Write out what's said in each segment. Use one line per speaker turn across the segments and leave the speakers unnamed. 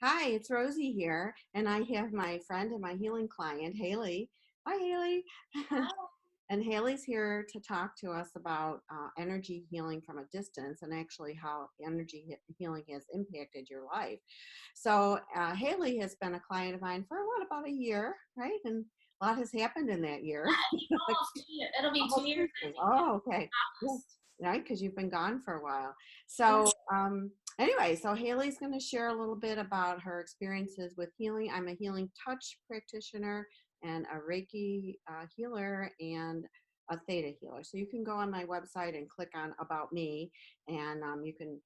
Hi, it's Rosie here, and I have my friend and my healing client, Haley. Hi, Haley. And Haley's here to talk to us about energy healing from a distance and actually how healing has impacted your life. So, Haley has been a client of mine for what, about a year, right? And a lot has happened in that year.
Almost 2 years. It'll be two
Almost
years,
2 years.
I think, in
Oh, okay. Yeah,
August.
right, because you've been gone for a while.
Yeah.
So, anyway, so Haley's going to share a little bit about her experiences with healing. I'm a healing touch practitioner and a Reiki healer and a theta healer. So you can go on my website and click on about me, and you can,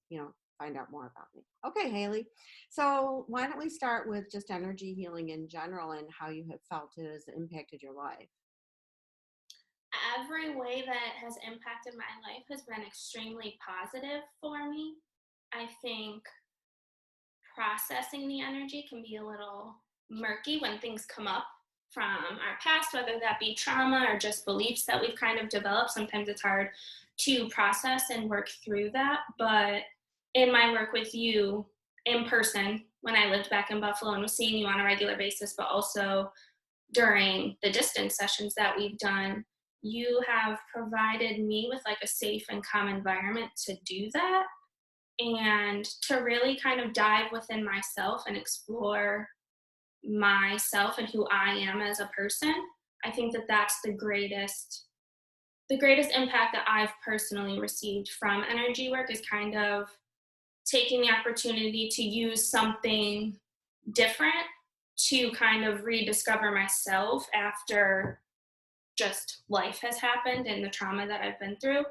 find out more about me. Okay, Haley. So why don't we start with just energy healing in general and how you have felt it has impacted your life?
Every way that has impacted my life has been extremely positive for me. I think processing the energy can be a little murky when things come up from our past, whether that be trauma or just beliefs that we've kind of developed. Sometimes it's hard to process and work through that. But in my work with you in person, when I lived back in Buffalo and was seeing you on a regular basis, but also during the distance sessions that we've done, you have provided me with like a safe and calm environment to do that and to really kind of dive within myself and explore myself and who I am as a person. I think that that's the greatest impact that I've personally received from energy work is kind of taking the opportunity to use something different to kind of rediscover myself after just life has happened and the trauma that I've been through.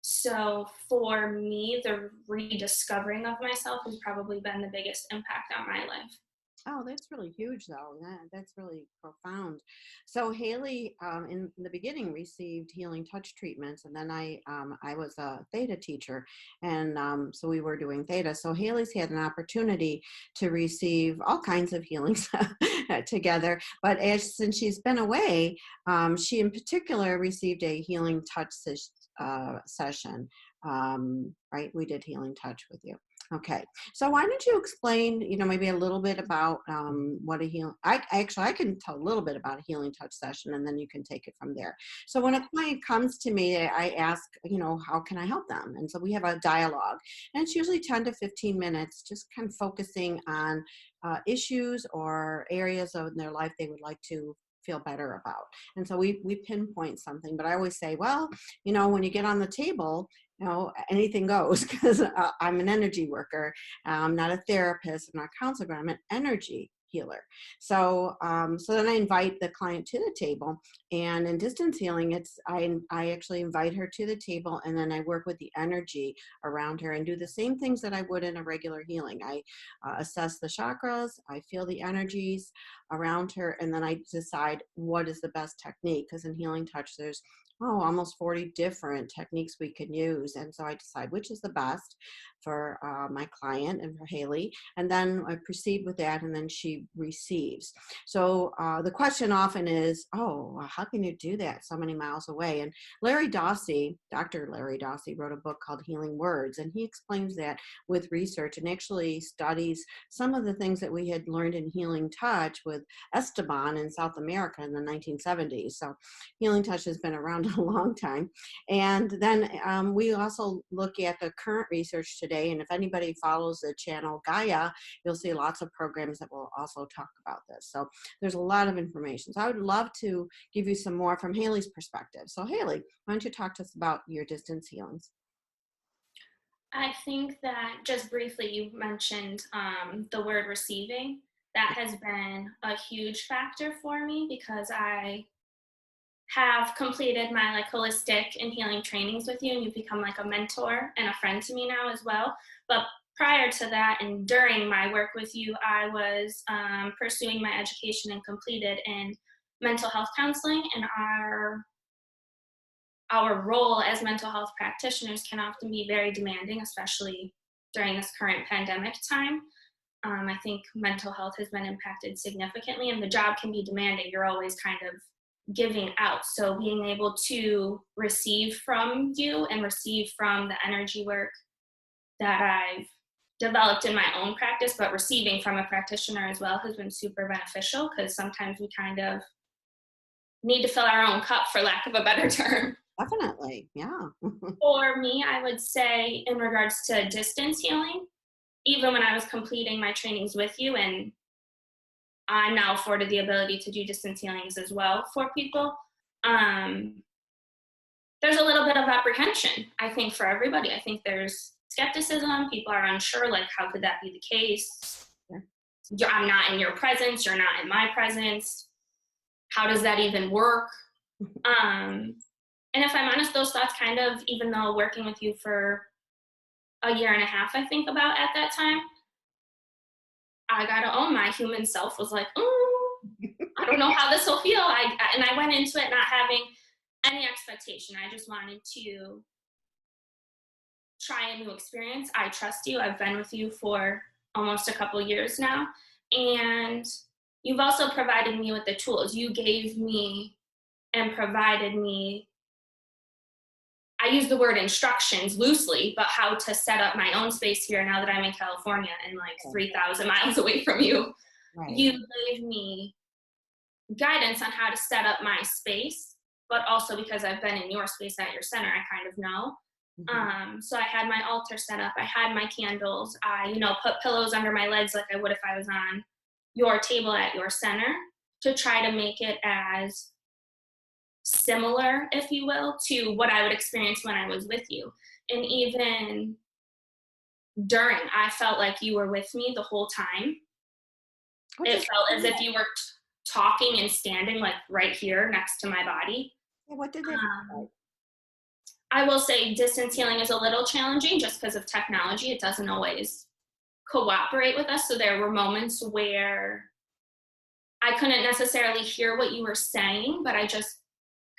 So for me, the rediscovering of myself has probably been the biggest impact on my life.
Oh, that's really huge, though. That's really profound. So Haley, in the beginning, received healing touch treatments, and then I was a theta teacher, and so we were doing theta. So Haley's had an opportunity to receive all kinds of healings together. But since she's been away, she in particular received a healing touch session. Right, we did healing touch with you. Okay. So why don't you explain, maybe a little bit about what a healing, I can tell a little bit about a healing touch session and then you can take it from there. So when a client comes to me, I ask, how can I help them? And so we have a dialogue and it's usually 10 to 15 minutes, just kind of focusing on issues or areas of their life they would like to feel better about. And so we pinpoint something, but I always say, well, when you get on the table, anything goes because I'm an energy worker. I'm not a therapist, I'm not a counselor, but I'm an energy healer. So then I invite the client to the table, and in distance healing, I actually invite her to the table, and then I work with the energy around her and do the same things that I would in a regular healing. I assess the chakras, I feel the energies around her, and then I decide what is the best technique. Because in healing touch, there's almost 40 different techniques we can use. And so I decide which is the best for my client and for Haley. And then I proceed with that, and then she receives. So the question often is, how can you do that so many miles away? And Dr. Larry Dossi, wrote a book called Healing Words, and he explains that with research and actually studies some of the things that we had learned in healing touch with Esteban in South America in the 1970s. So healing touch has been around a long time. And then we also look at the current research today. And if anybody follows the channel Gaia, you'll see lots of programs that will also talk about this. So there's a lot of information. So I would love to give you some more from Haley's perspective. So Haley, why don't you talk to us about your distance healings?
I think that just briefly, you mentioned the word receiving. That has been a huge factor for me because I have completed my like holistic and healing trainings with you, and you've become like a mentor and a friend to me now as well. But prior to that and during my work with you, I was pursuing my education and completed in mental health counseling, and our role as mental health practitioners can often be very demanding, especially during this current pandemic time. I think mental health has been impacted significantly, and the job can be demanding. You're always kind of giving out. So being able to receive from you and receive from the energy work that I've developed in my own practice, but receiving from a practitioner as well has been super beneficial, because sometimes we kind of need to fill our own cup, for lack of a better term.
Definitely. Yeah.
For me, I would say in regards to distance healing, even when I was completing my trainings with you, and I'm now afforded the ability to do distance healings as well for people, um, there's a little bit of apprehension, I think, for everybody. I think there's skepticism. People are unsure, like, how could that be the case? I'm not in your presence. You're not in my presence. How does that even work? And if I'm honest, those thoughts kind of, even though working with you for a year and a half, I think about at that time, I gotta own my human self was like, oh, I don't know how this will feel. And I went into it not having any expectation. I just wanted to try a new experience. I trust you. I've been with you for almost a couple years now. And you've also provided me with the tools. You gave me and provided me, I use the word instructions loosely, but how to set up my own space here now that I'm in California and like 3,000 miles away from you.
Right.
You gave me guidance on how to set up my space, but also because I've been in your space at your center, I kind of know. So I had my altar set up. I had my candles. I, put pillows under my legs like I would if I was on your table at your center, to try to make it as similar, if you will, to what I would experience when I was with you. And even during, I felt like you were with me the whole time. It felt as if you were talking and standing like right here next to my body.
Yeah, what did that feel like?
I will say distance healing is a little challenging just because of technology. It doesn't always cooperate with us. So there were moments where I couldn't necessarily hear what you were saying, but I just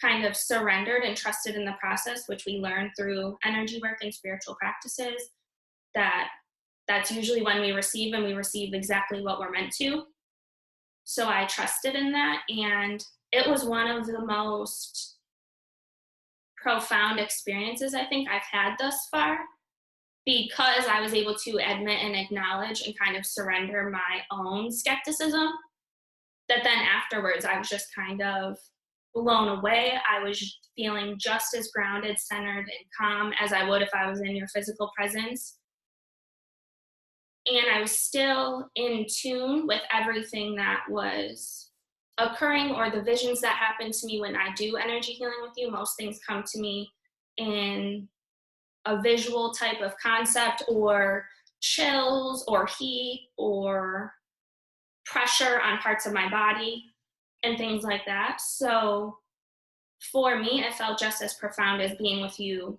kind of surrendered and trusted in the process, which we learned through energy work and spiritual practices, that's usually when we receive, and we receive exactly what we're meant to. So I trusted in that, and it was one of the most profound experiences I think I've had thus far, because I was able to admit and acknowledge and kind of surrender my own skepticism, that then afterwards I was just kind of blown away. I was feeling just as grounded, centered, and calm as I would if I was in your physical presence. And I was still in tune with everything that was occurring, or the visions that happen to me when I do energy healing with you. Most things come to me in a visual type of concept, or chills, or heat, or pressure on parts of my body, and things like that. So for me, it felt just as profound as being with you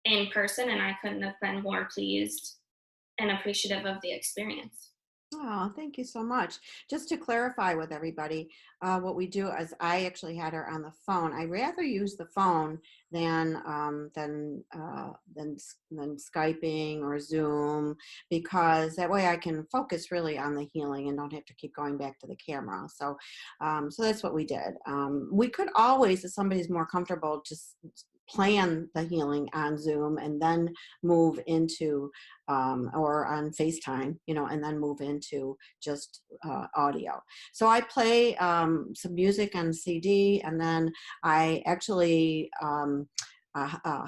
in person, and I couldn't have been more pleased and appreciative of the experience.
Oh, thank you so much. Just to clarify with everybody, what we do is I actually had her on the phone. I rather use the phone than Skyping or Zoom, because that way I can focus really on the healing and don't have to keep going back to the camera. So, so that's what we did. We could always, if somebody's more comfortable, just plan the healing on Zoom and then move into or on FaceTime, and then move into just audio. So I play some music on CD, and then I actually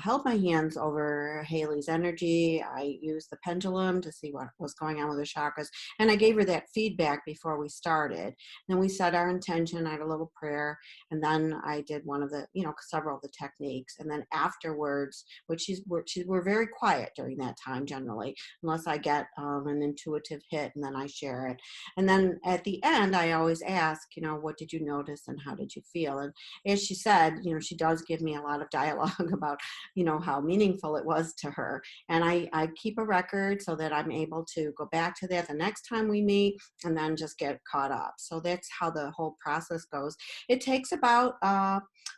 held my hands over Haley's energy. I used the pendulum to see what was going on with her chakras, and I gave her that feedback before we started. Then we set our intention. I had a little prayer, and then I did one of the, several of the techniques. And then afterwards, we're very quiet during that time generally, unless I get an intuitive hit, and then I share it. And then at the end, I always ask, what did you notice and how did you feel? And as she said, she does give me a lot of dialogue about, how meaningful it was to her. And I keep a record so that I'm able to go back to that the next time we meet and then just get caught up. So that's how the whole process goes. It takes about,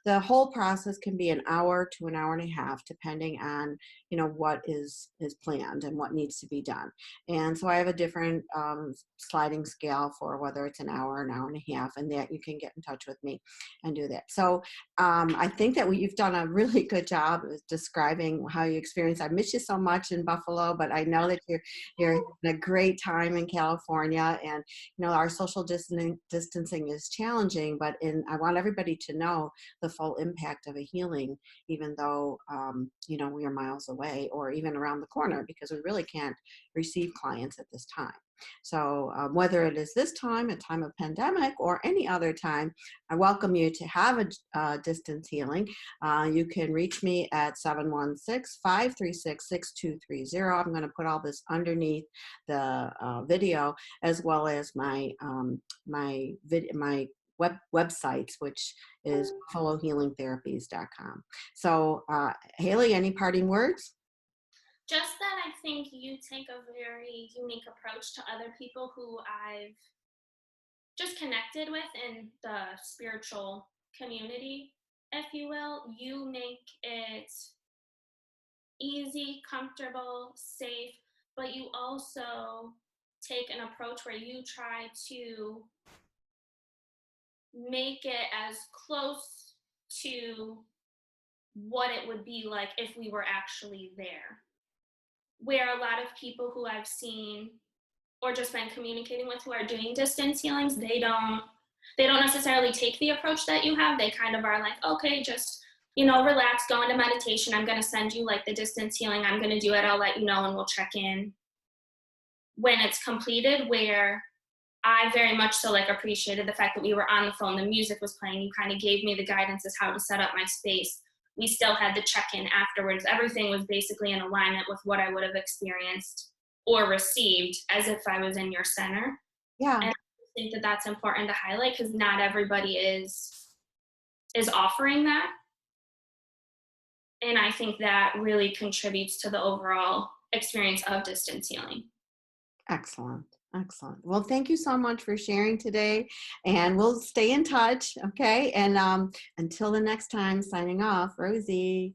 the whole process can be an hour to an hour and a half, depending on, what is planned and what needs to be done. And so I have a different sliding scale for whether it's an hour and a half, and that you can get in touch with me and do that. So I think that you've done a really good job of describing how you experience. I miss you so much in Buffalo, but I know that you're having a great time in California, and our social distancing is challenging, but I want everybody to know the full impact of a healing, even though we are miles away or even around the corner, because we really can't receive clients at this time. So whether it is this time, a time of pandemic, or any other time, I welcome you to have a distance healing. You can reach me at 716-536-6230. I'm going to put all this underneath the video, as well as my websites, which is buffalohealingtherapies.com. So Halle, any parting words?
Just that I think you take a very unique approach to other people who I've just connected with in the spiritual community, if you will. You make it easy, comfortable, safe, but you also take an approach where you try to make it as close to what it would be like if we were actually there. Where a lot of people who I've seen or just been communicating with who are doing distance healings, they don't necessarily take the approach that you have. They kind of are like, okay, just relax, go into meditation. I'm going to send you like the distance healing. I'm going to do it. I'll let you know, and we'll check in when it's completed. Where I very much so appreciated the fact that we were on the phone, the music was playing, you kind of gave me the guidance as how to set up my space. We still had the check-in afterwards. Everything was basically in alignment with what I would have experienced or received as if I was in your center.
Yeah.
And I think that that's important to highlight, because not everybody is offering that. And I think that really contributes to the overall experience of distance healing.
Excellent. Excellent. Well, thank you so much for sharing today, and we'll stay in touch. Okay. And until the next time, signing off, Rosie.